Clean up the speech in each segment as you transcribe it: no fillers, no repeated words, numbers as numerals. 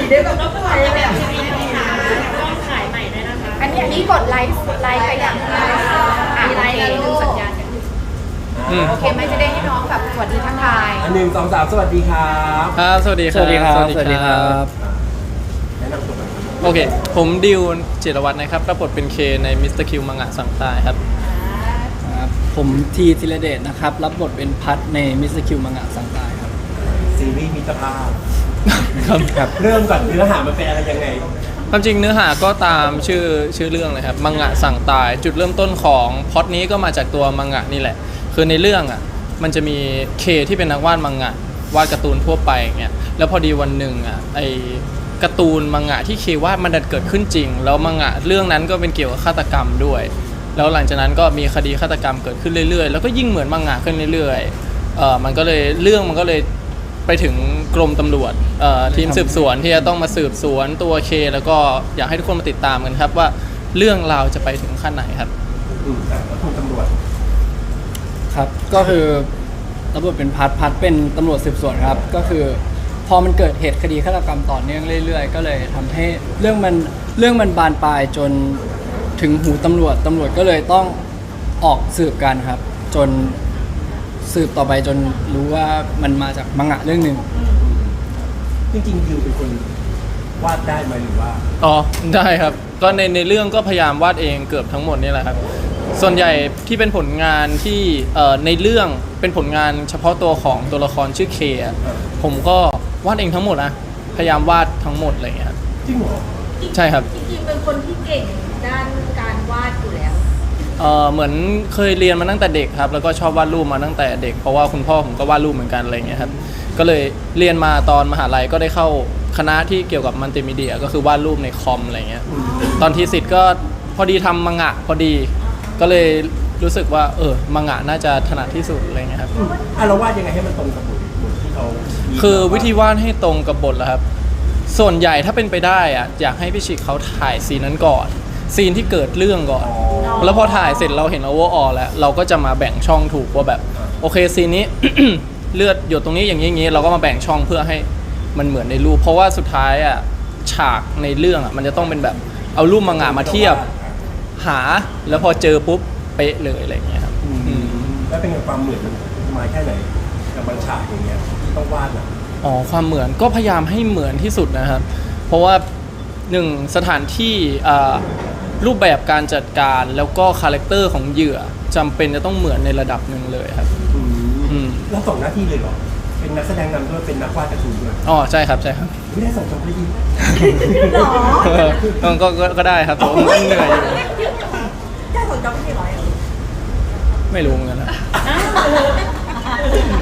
เดี๋ยวก็ปล่อยแบบ ต้องขายใหม่ด้วยนะคะ อันนี้กดไลค์ไปอย่างมีไลค์แล้วดูสัญญาณกันโอเคไหมจะได้ให้น้องแบบสวัสดีทักทาย 1 2 3 สวัสดีครับ ครับสวัสดีครับ สวัสดีครับสวัสดีครับ แนะนำตัวหน่อย โอเคผมดิวจิรวัฒน์นะครับรับบทเป็นเคในมิสเตอร์คิวมังงะสั่งตายครับ ครับผมทีธีรเดชนะครับรับบทเป็นพัทในมิสเตอร์คิวมังงะสังตายครับ ซีรีส์มิตรภาพ ครับ เริ่มก่อนเนื้อหามันเป็นอะไรยังไง ความจริงเนื้อหาก็ตามชื่อเรื่องเลยครับมังงะสั่งตาย จุดเริ่มต้นของพล็อตนี้ก็มาจากตัวมังงะนี่แหละคือในเรื่องอ่ะมันจะมีเคที่เป็นนักวาดมังงะวาดการ์ตูนทั่วไปอย่างเงี้ยแล้วพอดีวันหนึ่งอ่ะไอการ์ตูนมังงะที่เควาดมันดันเกิดขึ้นจริงแล้วมังงะเรื่องนั้นก็เป็นเกี่ยวกับฆาตกรรมด้วยแล้วหลังจากนั้นก็มีคดีฆาตกรรมเกิดขึ้นเรื่อยๆแล้วก็ยิ่งเหมือนมังงะขึ้นเรื่อยๆมันก็เลยไปถึงกรมตำรวจทีมสืบสวนที่จะต้องมาสืบสวนตัวเคแล้วก็อยากให้ทุกคนมาติดตามกันครับว่าเรื่องราวจะไปถึงขั้นไหนครับ แล้วถูกตำรวจ ครับก็คือรับบทเป็นพัทเป็นตำรวจสืบสวนครับก็คือพอมันเกิดเหตุคดีฆาตกรรมต่อเนื่องเรื่อยๆก็เลยทำให้เรื่องมันบานปลายจนถึงหูตำรวจก็เลยต้องออกสืบกันครับจนสืบต่อไปจนรู้ว่ามันมาจากมังงะเรื่องหนึ่ง จริงๆดิวเป็นคนวาดได้ไหมหรือว่า อ๋อได้ครับก็ในเรื่องก็พยายามวาดเองเกือบทั้งหมดนี่แหละครับส่วนใหญ่ที่เป็นผลงานที่ในเรื่องเป็นผลงานเฉพาะตัวของตัวละครชื่อเคอะผมก็วาดเองทั้งหมดนะพยายามวาดทั้งหมดอะไรอย่างเงี้ยครับ จริงเหรอ ใช่ครับ จริงๆเป็นคนที่เก่งด้านการวาดอยู่แล้ว เหมือนเคยเรียนมาตั้งแต่เด็กครับแล้วก็ชอบวาดรูปมาตั้งแต่เด็กเพราะว่าคุณพ่อผมก็วาดรูปเหมือนกันอะไรอย่างเงี้ยครับก็เลยเรียนมาตอนมหาลัยก็ได้เข้าคณะที่เกี่ยวกับมัลติมีเดียก็คือวาดรูปในคอมอะไรเงี้ยตอนทีสิทธ์ก็พอดีทำมังงะพอดีก็เลยรู้สึกว่ามังงะน่าจะถนัดที่สุดอะไรเงี้ยครับ เราวาดยังไงให้มันตรงกับบทที่เขามี คือวิธีวาดให้ตรงกับบทแหละครับส่วนใหญ่ถ้าเป็นไปได้อะอยากให้พี่ชิคเขาถ่ายซีนนั้นก่อนซีนที่เกิดเรื่องก่อนแล้วพอถ่ายเสร็จเราเห็นโอเวอร์ออลแล้วเราก็จะมาแบ่งช่องถูกว่าแบบโอเคซีนนี้ เลือดหยดตรงนี้อย่างนี้เราก็มาแบ่งช่องเพื่อให้มันเหมือนในรูปเพราะว่าสุดท้ายอ่ะฉากในเรื่องอ่ะมันจะต้องเป็นแบบเอารูปมังงะมาเทียบหาแล้วพอเจอปุ๊บเป๊ะเลยอะไรอย่างเงี้ยครับ แล้วเป็นไงความเหมือนมันมาแค่ไหนกับบางฉากอย่างเงี้ยที่ต้องวาดอ่ะ อ๋อความเหมือนก็พยายามให้เหมือนที่สุดนะครับเพราะว่าหนึ่งสถานที่รูปแบบการจัดการแล้วก็คาแรคเตอร์ของเหยื่อจำเป็นจะต้องเหมือนในระดับหนึ่งเลยครับ แล้วส่งหน้าที่เลยเหรอเป็นนักแสดงนำด้วยเป็นนักวาดการ์ตูนด้วย อ๋อใช่ครับใช่ครับ ไม่ได้ส่งจบเลย หรอ ก็ได้ครับผมก็เหนื่อยอยู่ แค่สนใจไม่ใช่ร้อย ไม่รู้เหมือนกันนะ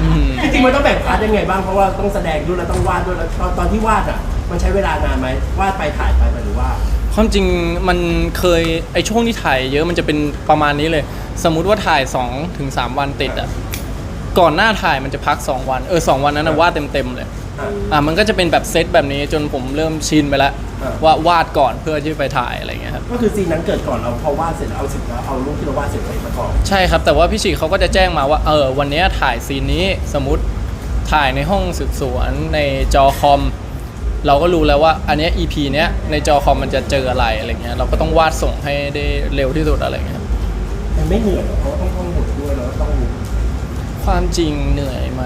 อืม จริงๆมันต้องแบ่งพาร์ทยังไงบ้างเพราะว่าต้องแสดงด้วยแล้วต้องวาดด้วยแล้วตอนที่วาดอ่ะมันใช้เวลานานไหมวาดไปถ่ายไปหรือว่า ความจริงมันเคยไอช่วงที่ถ่ายเยอะมันจะเป็นประมาณนี้เลย สมมุติว่าถ่าย 2-3 วันติดอ่ะก่อนหน้าถ่ายมันจะพัก2วัน2วันนั้นนะวาดเต็มเลยมันก็จะเป็นแบบเซตแบบนี้จนผมเริ่มชินไปแล้วว่าวาดก่อนเพื่อที่ไปถ่ายอะไรอย่างเงี้ยครับ ก็คือซีนนั้นเกิดก่อนเราพอวาดเสร็จเอาสิ่งแล้วเอารูปที่เราวาดเสร็จไปประกอบ ใช่ครับแต่ว่าพี่ฉีเขาก็จะแจ้งมาว่าวันนี้ถ่ายซีนนี้สมมติถ่ายในห้องสืบสวนในจอคอมเราก็รู้แล้วว่าอันเนี้ย EP เนี้ยในจอคอมมันจะเจออะไรเงี้ยเราก็ต้องวาดส่งให้ได้เร็วที่สุดอะไรเงี้ยครับ มันไม่เหนื่อยหรอกเพราะว่าต้องท่องบทด้วยแล้วต้อง ความจริงเหนื่อยไหม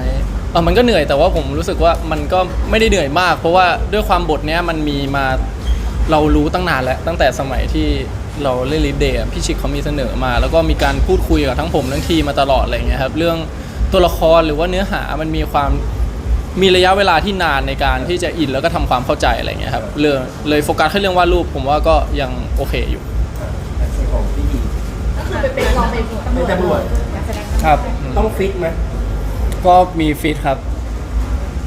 มันก็เหนื่อยแต่ว่าผมรู้สึกว่ามันก็ไม่ได้เหนื่อยมาก เพราะว่าด้วยความบทเนี้ยมันมีมาเรารู้ตั้งนานแล้วตั้งแต่สมัยที่เราเล่นลิฟเดย์พี่ชิคเขามีเสนอมา แล้วก็มีการพูดคุยกับทั้งผมทั้งทีมมาตลอดอะไรเงี้ยครับเรื่องตัวละครหรือว่าเนื้อหามันมีระยะเวลาที่นานในการที่จะอินแล้วก็ทำความเข้าใจอะไรเงี้ยครับเลยโฟกัสแค่เรื่องวาดรูปผมว่าก็ยังโอเคอยู่ แต่ส่วนของที่ดี ก็คือเป็นลองเป็นตำรวจนักแสดง ครับ ต้องฟิตไหม ก็มีฟิตครับ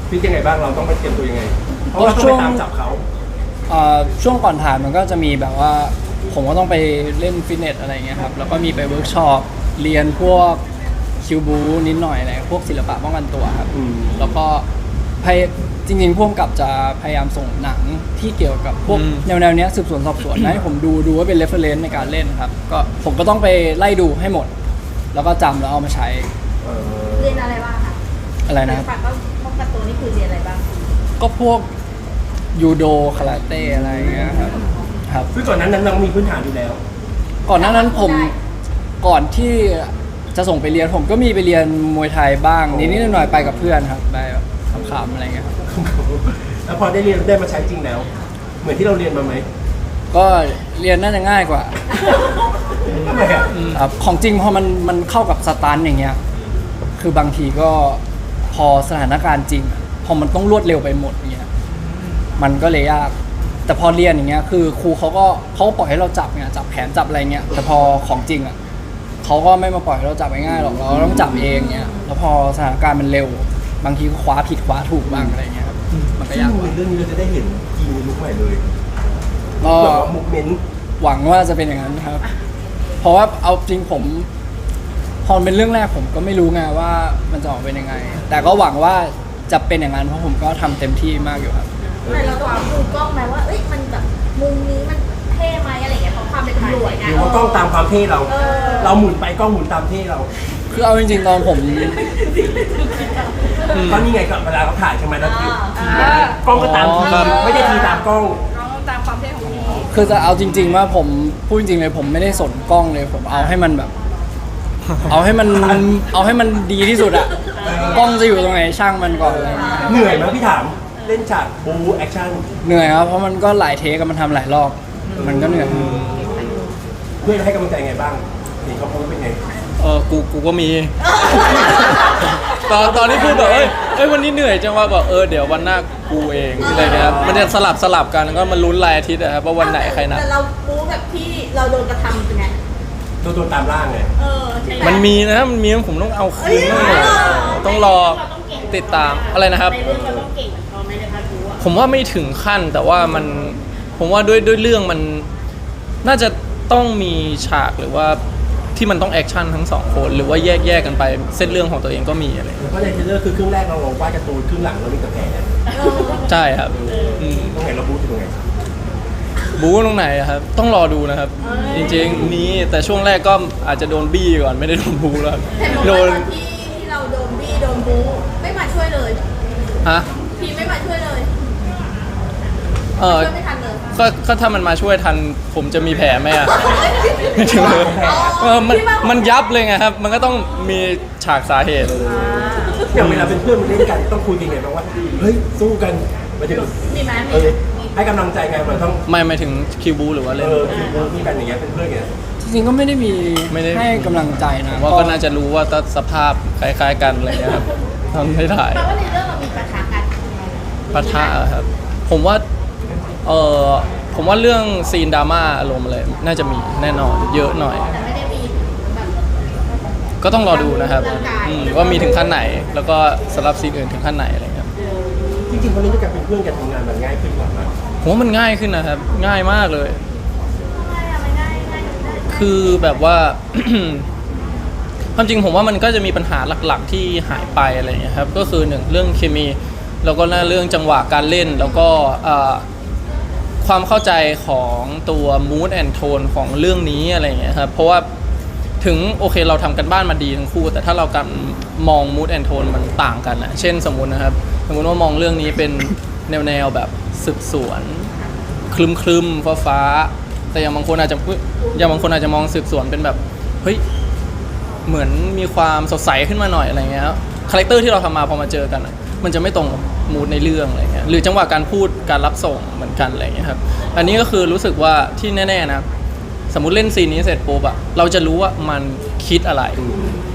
ฟิตยังไงบ้างเราต้องไปเตรียมตัวยังไงเพราะว่าต้องไปตามจับเขา ช่วงก่อนถ่ายมันก็จะมีแบบว่าผมก็ต้องไปเล่นฟิตเนสอะไรเงี้ยครับแล้วก็มีไปเวิร์กช็อปเรียนพวกคิวบูนิดหน่อยอะไรพวกศิลปะป้องกันตัวครับแล้วก็จริงๆพวกกับจะพยายามส่งหนังที่เกี่ยวกับพวกแนวเนี้ยสืบสวนสอบสวนให้ผมดูว่าเป็น reference ในการเล่นครับก็ผมก็ต้องไปไล่ดูให้หมด แล้วก็จำแล้วเอามาใช้ เรียนอะไรบ้างคะ อะไรนะครับ ฝากก็ป้องกันตัวนี่คือเรียนอะไรบ้าง ก็พวก ยูโดคาราเต้อะไรอย่างเงี้ยครับ ซึ่งก่อนนั้นน้องมีพื้นฐานอยู่แล้ว ก่อนหน้านั้นผมก่อนที่จะส่งไปเรียนผมก็มีไปเรียนมวยไทยบ้างนิดๆหน่อยๆไปกับเพื่อนครับไปแบบขำๆอะไรเงี้ยครับ แล้วพอได้เรียนได้มาใช้จริงแล้ว เหมือนที่เราเรียนมาไหม ก็เรียนน่าจะง่ายกว่า ทำไมอ่ะ ครับของจริงพอมันเข้ากับสตันอย่างเงี้ยคือบางทีก็พอสถานการณ์จริงอะพอมันต้องรวดเร็วไปหมดอย่างเงี้ยมันก็เลยยาก แต่พอเรียนอย่างเงี้ยคือครูเขาก็ปล่อยให้เราจับไงจับแขนจับอะไรเงี้ยแต่พอของจริงอ่ะเขาก็ไม่มาปล่อยให้เราจับง่ายๆหรอกเราต้องจับเองเงี้ยแล้วพอสถานการณ์มันเร็ว บางทีก็คว้าผิดคว้าถูกบ้างอะไรเงี้ยครับมันก็ ซึ่ง ยากกว่า เรื่องนี้เราจะได้เห็นกีในลุคใหม่เลย ก็ แบบว่ามุกเมนต์ หวังว่าจะเป็นอย่างนั้นครับ เพราะว่าเอาจริงผมพอเป็นเรื่องแรกผมก็ไม่รู้ไงว่ามันจะออกเป็นยังไง แต่ก็หวังว่าจะเป็นอย่างนั้นเพราะผมก็ทำเต็มที่มากอยู่ครับ แต่เราต้องดูกล้องไหมว่าเอ้ยมันแบบมุมนี้มันเท่ไหมอะไรอย่างเงี้ยเพราะความเป็นตำรวจไง หรือว่ากล้องตามความเท่เรา เราหมุนไปกล้องหมุนตามเท่เรา คือเอาจริงๆตอนผม ก็นี่ไงกับเวลาเขาถ่ายใช่ไหมแล้วคือกล้องก็ตามทีไม่ได้ทีตามกล้อง น้องตามความเท่ของพี่ คือจะเอาจริง ๆ ว่าผมพูดจริงๆเลยผมไม่ได้สนกล้องเลยผมเอาให้มันแบบ เอาให้มันดีที่สุดอะกล้องจะอยู่ตรงไหนช่างมันก่อนเลย เหนื่อยไหมพี่ถามเล่นฉากบูแอคชั่น เหนื่อยครับเพราะมันก็หลายเทคกับมันทำหลายรอบมันก็เหนื่อย เพื่อนให้กำลังใจไงบ้างเห็นเขาโพสต์เป็นไง กูก็มี ตอนที่พูดแบบวันนี้เหนื่อยจังว่าแบบเดี๋ยววันหน้ากูเองอะไรเงี้ยครับมันจะสลับกันก็มันลุ้นรายอาทิตย์อะครับว่าวันไหนใครนัด แต่เรารู้แบบที่เราโดนกระทำเป็นไง โดนตามล่างไง ใช่ไห มันมีนะมันมีผมต้องเอาคืนบ้างเลยต้องรอติดตามอะไรนะครับ ในเรื่องเราต้องเก่งเหมือนเขาไหมในพาร์ทรู้อะ ผมว่าไม่ถึงขั้นแต่ว่าผมว่าด้วยเรื่องมันน่าจะต้องมีฉากหรือว่าที่มันต้องแอคชั่นทั้งสองคนหรือว่าแยกกันไปเส้นเรื่องของตัวเองก็มีอะไร เพราะในเทรลเลอร์คือครึ่งแรกเราวาดการ์ตูนครึ่งหลังเรามีแต่แผล ใช่ครับม ตรงไหนเราบู๊ตรงไหน บู๊ตรงไหนอะครับต้องรอดูนะครับ จริงๆมีแต่ช่วงแรกก็อาจจะโดนบี้ก่อนไม่ได้โดนบู๊แล้ว แต่บอก โด ว่าน ตอนที่เราโดนบี้โดนบู๊ไม่มาช่วยเลย ฮะ ทีมไม่มาช่วยเลย เออ ช่วยไม่ทันเลย ก็ถ้ามันมาช่วยทันผมจะมีแผลไหมอะ ไม่ถึงเลยมันยับเลยไงครับ มันก็ต้องมีฉากสาเหตุ อย่างเวลาเป็นเพื่อนมันเล่นกันต้องคุยกันไงบ้างว่าเฮ้ยสู้กันหมายถึง มีไหม ให้กำลังใจไงมันต้อง ไม่ถึงคิวบูหรือว่าเล่น คือบู๊ที่กันอย่างเงี้ยเป็นเพื่อนไง จริงๆก็ไม่ได้มี ไม่ได้ ให้กำลังใจนะ ว่าก็น่าจะรู้ว่าสภาพคล้ายๆกันอะไรเงี้ยครับทำให้ถ่าย แปลว่าในเรื่องเรามีปะทะกัน ปะทะอะครับ ผมว่าผมว่าเรื่องซีนดราม่าอารมณ์อะไรน่าจะมีแน่นอนเยอะหน่อย แต่ไม่ได้มีแบบ ก็ต้องรอดูนะครับ ร่างกาย ว่ามีถึงขั้นไหน แล้วก็สำหรับซีนอื่นถึงขั้นไหนอะไรเงี้ย จริงๆวันนี้ด้วยกันเป็นเพื่อนกันทำงานมันง่ายขึ้นกว่าไหม ผมว่ามันง่ายขึ้นนะครับ ง่ายมากเลย ง่ายอะไรง่ายง่ายง่าย คือแบบว่า ความจริงผมว่ามันก็จะมีปัญหาหลักๆที่หายไปอะไรอย่างเงี้ยครับก็คือหนึ่งเรื่องเคมีแล้วก็เรื่องจังหวะการเล่นแล้วก็ความเข้าใจของตัว mood and tone ของเรื่องนี้อะไรอย่างเงี้ยครับเพราะว่าถึงโอเคเราทำกันบ้านมาดีทั้งคู่แต่ถ้าเราการมอง mood and tone มันต่างกันนะเช่นสมมุตินะครับสมมุติว่ามองเรื่องนี้เป็นแนวแบบสืบสวนคลึมฟ้าแต่อย่างบางคนอาจจะมองสืบสวนเป็นแบบเฮ้ยเหมือนมีความสดใสขึ้นมาหน่อยอะไรเงี้ยคาแรคเตอร์ที่เราทำมาพอมาเจอกันอะมันจะไม่ตรงกับมูดในเรื่องอะไรเงี้ยหรือจังหวะการพูดการรับส่งเหมือนกันอะไรเงี้ยครับอันนี้ก็คือรู้สึกว่าที่แน่ๆนะสมมุติเล่นซีนนี้เสร็จปุ๊บอะเราจะรู้ว่ามันคิดอะไร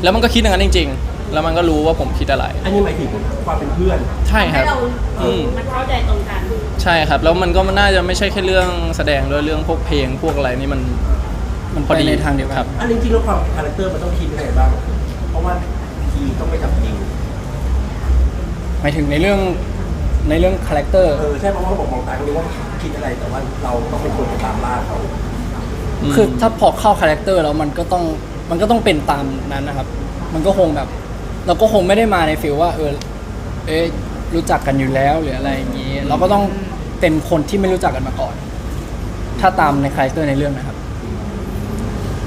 แล้วมันก็คิดอย่างนั้นจริงๆแล้วมันก็รู้ว่าผมคิดอะไร อันนี้หมายถึงความเป็นเพื่อน ใช่ค ให้ รับ เรา อืม มันเข้าใจตรงกัน ใช่ครับแล้วมันก็น่าจะไม่ใช่แค่เรื่องแสดงด้วยเรื่องพวกเพลงพวกอะไรนี่มัน มัน พอ ไป ดี ในทางเดียวกัน ครับ อันนี้จริงๆแล้วความคาแรคเตอร์มันต้องคิดยังไงบ้าง เพราะว่าทีต้องไปจับยิง หมายถึงในเรื่องคาแรคเตอร์ ใช่เพราะว่าบอกมองตาก็รู้ว่าคิดอะไรแต่ว่าเราต้องเป็นคนไปตามล่าเขา คือถ้าพอเข้าคาแรคเตอร์แล้วมันก็ต้องเป็นตามนั้นนะครับ มันก็คงแบบ เราก็คงไม่ได้มาในฟิลว่ารู้จักกันอยู่แล้วหรืออะไรอย่างนี้ เราก็ต้องเป็นคนที่ไม่รู้จักกันมาก่อน ถ้าตามในคาแรคเตอร์ในเรื่องนะครับ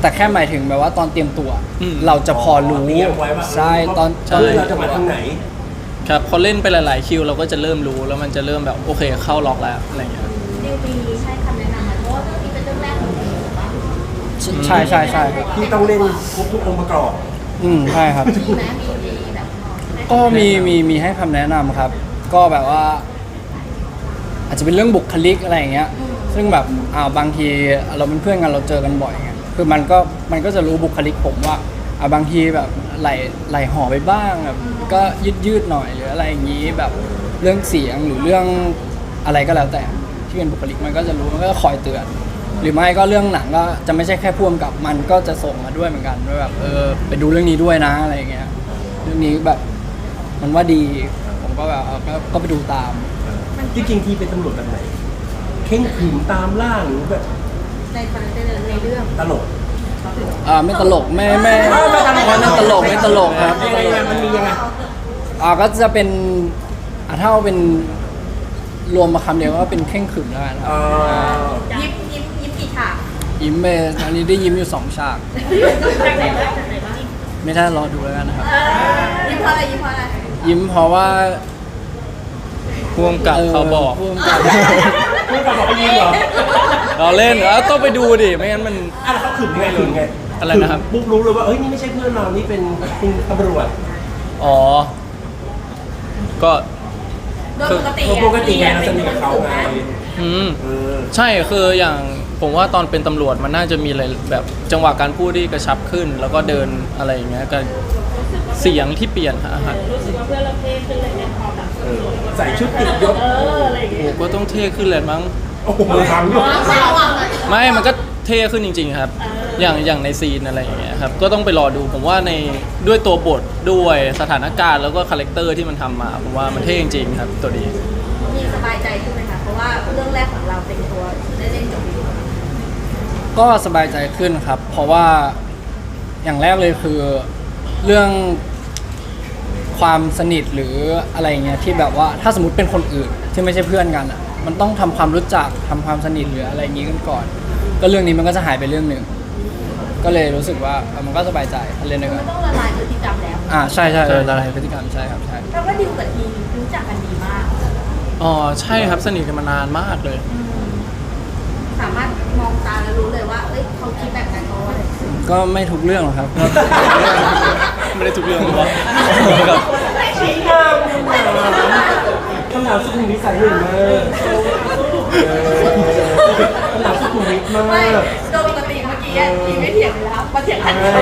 แต่แค่หมายถึงแบบว่าตอนเตรียมตัว อืม เราจะพอรู้ เตรียมไว้ว่า ใช่ตอน เพื่อนเราจะมาทางไหน ครับพอเล่นไปหลายๆคิวเราก็จะเริ่มรู้แล้วมันจะเริ่มแบบโอเคเข้าล็อกแล้วอะไรเงี้ย ดิวมีให้คำแนะนำไหมเพราะว่าเรื่องนี้เป็นเรื่องแรกของดิวถูกปะ ใช่ใช่ใช่ครับ ที่ต้องเล่นครบทุกองค์ประกอบ ใช่ครับ มีไหมมีแบบ ก็มีให้คำแนะนำครับ ก็แบบว่า อาจจะเป็นเรื่องบุคลิกอะไรอย่างเงี้ย ซึ่งแบบบางทีเราเป็นเพื่อนกันเราเจอกันบ่อยไงคือมันก็จะรู้บุคลิกผมว่าบางทีแบบไหลห่อไปบ้างแบบก็ยืดหน่อยหรืออะไรอย่างนี้แบบเรื่องเสียงหรือเรื่องอะไรก็แล้วแต่ที่เป็นบุคลิกมันก็จะรู้มันก็จะคอยเตือน หรือไม่ก็เรื่องหนังก็จะไม่ใช่แค่พ่วงกับมันก็จะส่งมาด้วยเหมือนกันว่าแบบไปดูเรื่องนี้ด้วยนะอะไรอย่างเงี้ยเรื่องนี้แบบมันว่าดีผมก็แบบก็ไปดูตาม จริงๆที่เป็นตำรวจแบบไหนเข่งขรึมตามล่าหรือแบบ ในคาแรคเตอร์ในเรื่อง ตลก ไม่ตลกไม่ตลกไม่ตลกครับ ยังไงมันมียังไง ก็จะเป็นถ้าเอาเป็นรวมมาคำเดียวก็เป็นเข่งขรึมแล้วกันครับ ยิ้มกี่ฉาก ยิ้มไปอันนี้ได้ยิ้มอยู่2 ฉาก จากไหนบ้างจากไหนบ้าง ไม่ได้รอดูแล้วกันนะครับ ยิ้มเพราะอะไรยิ้มเพราะอะไร ยิ้มเพราะว่า พ่วงกับเขาบอก พ่วงกับ เพื่อนเราบอกไปยิงเหรอ เราเล่นต้องไปดูดิไม่งั้นมัน แล้วเขาขรึมยังไงขรึมไง อะไรนะครับ ปุ๊บรู้เลยว่าเอ้ยนี่ไม่ใช่เพื่อนเรานี่เป็นตำรวจ อ๋อก็ โดยปกติ ปกติไงเราสนิทกับเขาไง อืม เออ ใช่คืออย่างผมว่าตอนเป็นตำรวจมันน่าจะมีอะไรแบบจังหวะการพูดที่กระชับขึ้น แล้วก็เดินอะไรอย่างเงี้ยกันเสียงที่เปลี่ยนฮะ รู้สึกว่าเพื่อนเราเท่ขึ้นเลยในความแบบ ใส่ชุดติดยศ อะไรอย่าง โอ้ เงี้ย โหก็ต้องเท่ขึ้นเลยมั้ง โอ้โหมือพังด้วย ไม่ระวังเลย ไม่มันก็เท่ขึ้นจริงๆครับ อย่างในซีนอะไรอย่างเงี้ยครับก็ต้องไปรอดูผมว่าในด้วยตัวบทด้วยสถานการณ์แล้วก็คาแรคเตอร์ที่มันทำมาผมว่ามันเท่จริงๆครับตัวนี้ มีสบายใจขึ้นไหมคะเพราะว่าเรื่องแรกของเราเป็นตัวได้เล่นจบ ก็สบายใจขึ้นครับ เพราะว่าอย่างแรกเลยคือเรื่องความสนิทหรืออะไรเงี้ยที่แบบว่าถ้าสมมติเป็นคนอื่นที่ไม่ใช่เพื่อนกันอ่ะมันต้องทำความรู้จักทำความสนิทหรืออะไรอย่างงี้กันก่อน ก็เรื่องนี้มันก็จะหายไปเรื่องหนึ่งก็เลยรู้สึกว่ามันก็สบายใจเล่นด้วยกั ไม่ น ต้องละลายพฤติกรรมแล้ว ใช่ละลายพฤติกรรมใช่ครับใช่ เพราะว่าดิวกับทีมรู้จักกันดีมาก อ๋อใช่ครับสนิทกันมานานมากเลย สามารถมองตาแล้วรู้เลยว่าเอ้ยเขาคิดแบบนั้นเพราะอะไร ก็ไม่ทุกเรื่องหรอกครับ ไม่ได้ทุกเรื่องหรอวะครับ คำถามสุขุมวิทใส่หุ่นมากคำถามสุขุมวิทมาก ไม่โดยปกติเมื่อกี้ทีมไม่เถียงเลยแล้วมาเถียงกัน ใช่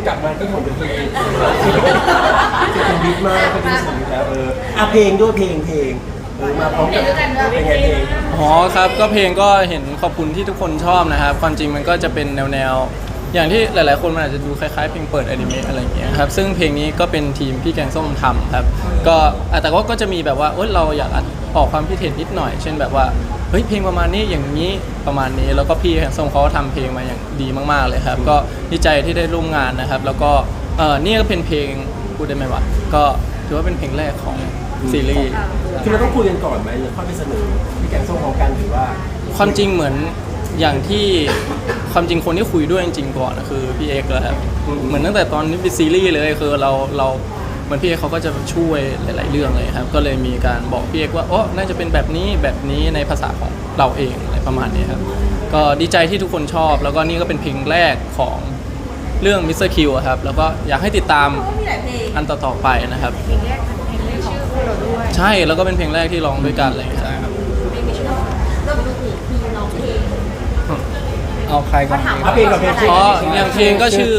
กลับมาที่ของตัวเองสุขุมวิทมากก็เป็นสุขุมวิทแล้วเพลงด้วยเพลงมาพร้อมกับเป็นไงเพลง อ๋อครับก็เพลงก็เห็นขอบคุณที่ทุกคนชอบนะครับความจริงมันก็จะเป็นแนวอย่างที่หลายๆคนมันอาจจะดูคล้ายๆเพลงเปิดอนิเมะอะไรอย่างเงี้ยครับซึ่งเพลงนี้ก็เป็นทีมพี่แกงส้มทำครับก็แต่ก็จะมีแบบว่าเราอยากออกความคิดเห็นนิดหน่อย เช่นแบบว่าเฮ้ยเพลงประมาณนี้อย่างนี้ประมาณนี้แล้วก็พี่แกงส้มเขาก็ทำเพลงมาอย่างดีมากๆเลยครับก็ดีใจที่ได้ร่วมงานนะครับแล้วก็นี่ก็เป็นเพลงพูดได้ไหมวะก็ถือว่าเป็นเพลงแรกของซีรีส์ คือเราต้องคุยกันก่อนไหมหรือค่อยไปเสนอพี่แกงส้มพร้อมกันหรือว่า ความจริงเหมือนอย่างที่ความจริงคนที่คุยด้วยจริงๆก่อนนะคือพี่เอกแล้วครับเหมือนตั้งแต่ตอนนี้เป็นซีรีส์เลยคือเราเหมือนพี่เอกเขาก็จะช่วยหลายๆเรื่องเลยครับก็เลยมีการบอกพี่เอกว่าน่าจะเป็นแบบนี้ในภาษาของเราเองอะไรประมาณนี้ครับก็ดีใจที่ทุกคนชอบแล้วก็นี่ก็เป็นเพลงแรกของเรื่อง Mr. Q อะครับแล้วก็อยากให้ติดตาม เพราะว่ามีหลายเพลง อันต่อๆไปนะครับ เพลงแรกชื่อคู่เราด้วย ใช่แล้วก็เป็นเพลงแรกที่ร้องด้วยกันอะไรอย่างเงี้ยครับ เพลงมีชื่อว่า โดยปกติทีมร้องเพลง เอาใครก่อนดี เพลงกับเพลง อ๋ออย่างเพลงก็ชื่อ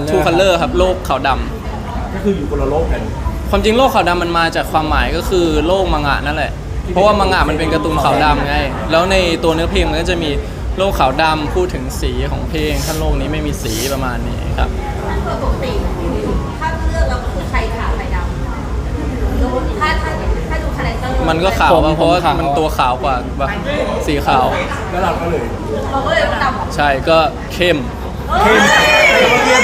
True Color ครับโลกขาวดำ ก็คืออยู่คนละโลกกัน ความจริงโลกขาวดำมันมาจากความหมายก็คือโลกมังงะนั่นแหละ เพราะว่ามังงะมันเป็นการ์ตูนขาวดำไง แล้วในตัวเนื้อเพลงมันก็จะมีโลกขาวดำพูดถึงสีของเพลงถ้าโลกนี้ไม่มีสีประมาณนี้ครับ โดยปกติถ้าเลือกเราก็คือใครขาวใครดำดูถ้าดูคาแรคเตอร์ มันก็ขาวเพราะว่ามันตัวขาวกว่าแบบสีขาว แล้วเราก็เลย เราก็เลยดำ ใช่ก็เข้ม เข้มเข้ม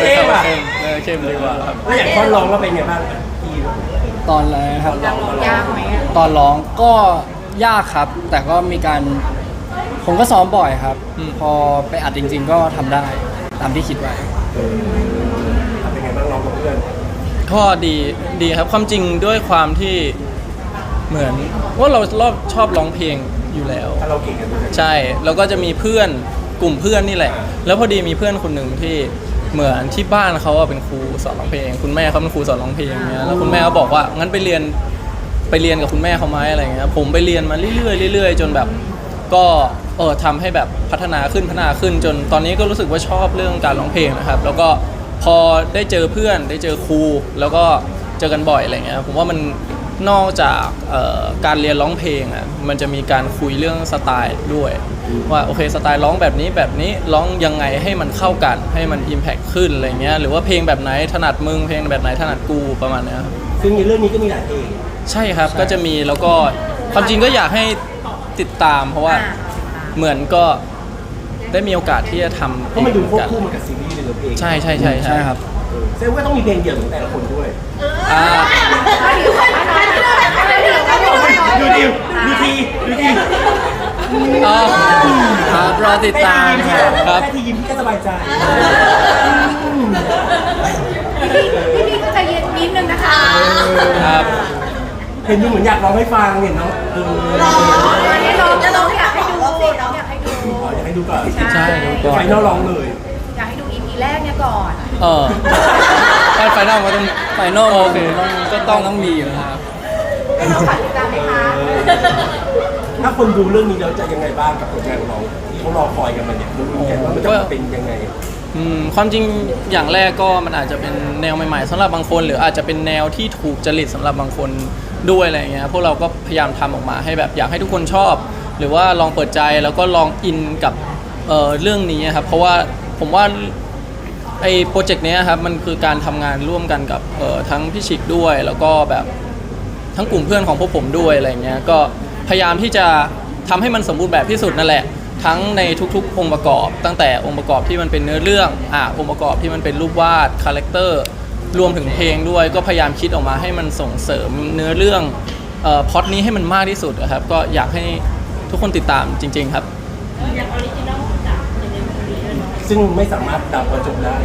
เข้ม อ่ะ เข้มดีกว่าครับ แล้วอย่างท่อนร้องก็เป็นไงบ้างพี่ ตอนแรกครับ ยากไหมอะ ตอนร้องก็ยากครับ แต่ก็มีการผมก็ซ้อมบ่อยครับ พอไปอัดจริง ๆ ก็ทำได้ตามที่คิดไว้ เป็นไงบ้างร้องกับเพื่อน ค ก็ดีครับความจริงด้วยความที่เหมือนว่าเราชอบร้องเพลงอยู่แล้ว ถ้าเราเก่งกันด้วย ใช่แล้วก็จะมีเพื่อนกลุ่มเพื่อนนี่แหละ แล้วพอดีมีเพื่อนคนหนึ่งที่เหมือนที่บ้านเขาเป็นครูสอนร้องเพลง คุณแม่เขาเป็นครูสอนร้องเพลงเนี่ยแล้วคุณแม่เขาบอกว่างั้นไปเรียนกับคุณแม่เขาไหมอะไรเงี้ยผมไปเรียนมาเรื่อยๆจนแบบก็ทำให้แบบพัฒนาขึ้นจนตอนนี้ก็รู้สึกว่าชอบเรื่องการร้องเพลงนะครับ แล้วก็พอได้เจอเพื่อนได้เจอครูแล้วก็เจอกันบ่อยอะไรเงี้ยผมว่ามันนอกจากการเรียนร้องเพลงอ่ะมันจะมีการคุยเรื่องสไตล์ด้วยว่าโอเคสไตล์ร้องแบบนี้ร้องยังไงให้มันเข้ากันให้มันอิมแพคขึ้นอะไรเงี้ยหรือว่าเพลงแบบไหนถนัดมึงเพลงแบบไหนถนัดกูประมาณเนี้ยครับ ซึ่งในเรื่องนี้ก็มีหลายเพลง ใช่ครับก็จะมีแล้วก็ความจริงก็อยากให้ติดตาม เพราะว่าเหมือนก็ได้มีโอกาสที่จะทำ เพราะมันดูควบ กัน คู่มากับซีรีส์เลยเพลง ใช่ครับ แสดงว่าต้องมีเพลงเดี่ยวของแต่ละคนด้วย อ่า ดูดิดูทีดูที อ๋อ ครับรอติดตามครับ ครับ แค่ที่ยิ้มพี่ก็สบายใจ พี่ก็ใจเย็นนิดนึงนะคะ ครับ เห็นดูเหมือนอยากร้องให้ฟังเห็นเนาะอันนี้น้องอยากให้ดูน้องอยากให้ดู อยากให้ดูก่อน ใช่ดูก่อน ไฟนอลร้องเลย อยากให้ดู EP แรกเนี่ยก่อน ไฟนอลก็ต้อง ไฟนอล โอเค ก็ต้องมีอยู่นะครับ ให้น้องฝากติดตามไหมคะ ถ้าคนดูเรื่องนี้แล้วจะยังไงบ้างกับผลงานของเราที่เขารอคอยกันมันเนี่ยรู้กันว่ามันจะเป็นยังไง ความจริงอย่างแรกก็มันอาจจะเป็นแนวใหม่ๆสำหรับบางคนหรืออาจจะเป็นแนวที่ถูกจริตสำหรับบางคนด้วยอะไรเงี้ยพวกเราก็พยายามทำออกมาให้แบบอยากให้ทุกคนชอบ หรือว่าลองเปิดใจแล้วก็ลองอินกับเรื่องนี้ครับเพราะว่าผมว่าไอ้โปรเจกต์เนี้ยครับมันคือการทำงานร่วมกันกับทั้งพี่ชิกด้วยแล้วก็แบบทั้งกลุ่มเพื่อนของพวกผมด้วยอะไรเงี้ยก็พยายามที่จะทำให้มันสมบูรณ์แบบที่สุดนั่นแหละทั้งในทุกๆองค์ประกอบตั้งแต่องค์ประกอบที่มันเป็นเนื้อเรื่ององค์ประกอบที่มันเป็นรูปวาดคาแรคเตอร์รวมถึงเพลงด้วยก็พยายามคิดออกมาให้มันส่งเสริมเนื้อเรื่องพล็อตนี้ให้มันมากที่สุดนะครับก็อยากให้ทุกคนติดตามจริงๆครับ ซึ่งไม่สามารถเดาประจบได้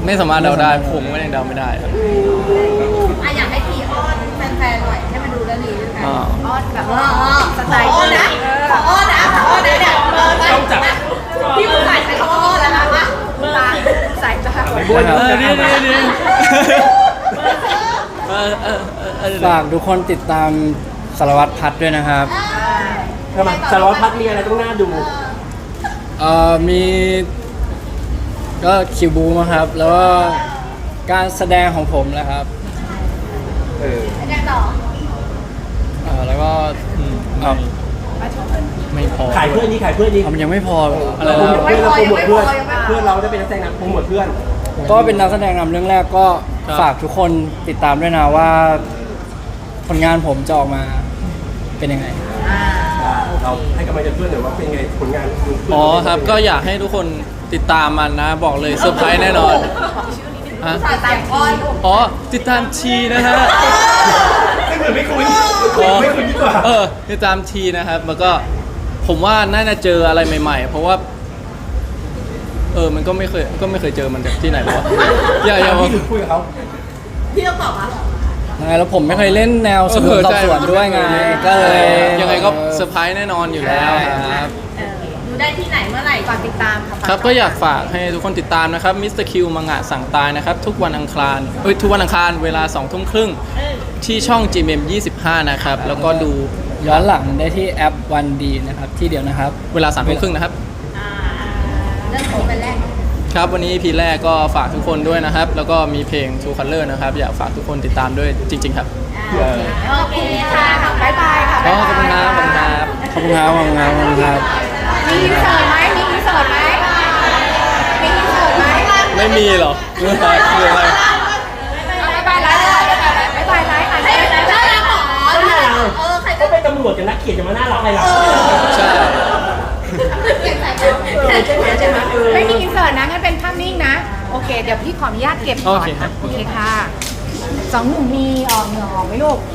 ไม่สามารถเดาได้ผมก็ยังเดาไม่ได้ครับ อยากให้พี่อ้อนแฟนๆหน่อยให้มาดูเรื่องนี้ด้วยกัน อ้อนแบบสไตล์ ขออ้อนนะขออ้อนนะเนี่ย ต้องจับ พี่ผู้ชายใช้คำว่าอ้อนแล้วนะว่า ตาสายตา ฝากทุกคนติดตามสารวัตรพัดด้วยนะครับ ทำไมสารวัตรพัดมีอะไรต้องน่าดู มีก็คิวบูมาครับ แล้วก็การแสดงของผมนะครับ แน่ต่อ แล้วก็ไม่พอ ขายเพื่อนนี่ขายเพื่อนนี่ มันยังไม่พอเหรอ อะไร โปร นะ โมทเพื่อนเราโปรโมทเพื่อนเพื่อนเราได้เป็นนักแสดงนำโปรโมทเพื่อน ก็เป็นนักแสดงนำเรื่องแรกก็ฝากทุกคนติดตามด้วยนะว่า ผลงานผมจะออกมาเป็นยังไง เราให้กำลังใจเพื่อนหน่อยว่าเป็นไงผลงานเพื่อน อ๋อครับก็อยากให้ทุกคนติดตามมันนะบอกเลยเซอร์ไพรส์แน่นอนฮะ สายตายอ้อนลูก อ๋อติดตามชีนะฮะ ไม่เหมือนไม่คุ้นไม่คุ้นดีกว่า ติดตามชีนะครับแล้วก็ผมว่าน่าจะเจออะไรใหม่ๆ เพราะว่ามันก็ไม่เคยเจอมันจากที่ไหนวะอย่า พี่ถึงคุยกับเขา พี่ต้องตอบมา แล้วผมไม่เคยเล่นแนวสืบสวนสอบสวนด้วยไง ก็เลย ยังไงก็เซอร์ไพรส์แน่นอนอยู่แล้วครับ ดูได้ที่ไหนเมื่อไหร่ ฝากติดตามค่ะ ครับก็อยากฝากให้ทุกคนติดตามนะครับมิสเตอร์คิวมังงะสั่งตายนะครับทุกวันอังคารทุกวันอังคารเวลา 20:30 ที่ช่อง GMM 25 นะครับแล้วก็ดู ย้อนหลังได้ที่แอปวันดีนะครับที่เดียวนะครับ เวลา 3:30 นะครับ เรื่องนี้เป็นแรก ครับวันนี้ EP แรกก็ฝากทุกคนด้วยนะครับ แล้วก็มีเพลง True Color นะครับ อยากฝากทุกคนติดตามด้วยจริง ๆ ครับ โอเคค่ะ บ๊ายบายค่ะ ขอบคุณครับขอบคุณครับ ขอบคุณครับขอบคุณครับขอบคุณครับ มีอินเสิร์ตไหมมีอินเสิร์ตไหมมีอินเสิร์ตไหม ไม่มีหรอคืออะไรคืออะไร บ๊ายบายไลฟ์บ๊ายบายไลฟ์ค่ะ ใครน่ารักหรอใคร ก็เป็นตำรวจกับนักเขียนจะมาน่ารักอะไรล่ะ ใช่ เก่งใส่ ใช่ไหมใช่ไหม ไม่มีอินเสิร์ตนะงั้นเป็นภาพนิ่งนะโอเคเดี๋ยวพี่ขออนุญาตเก็บก่อนโอเคค่ะ2 หนุ่มมีเหงื่อออกไหมลูก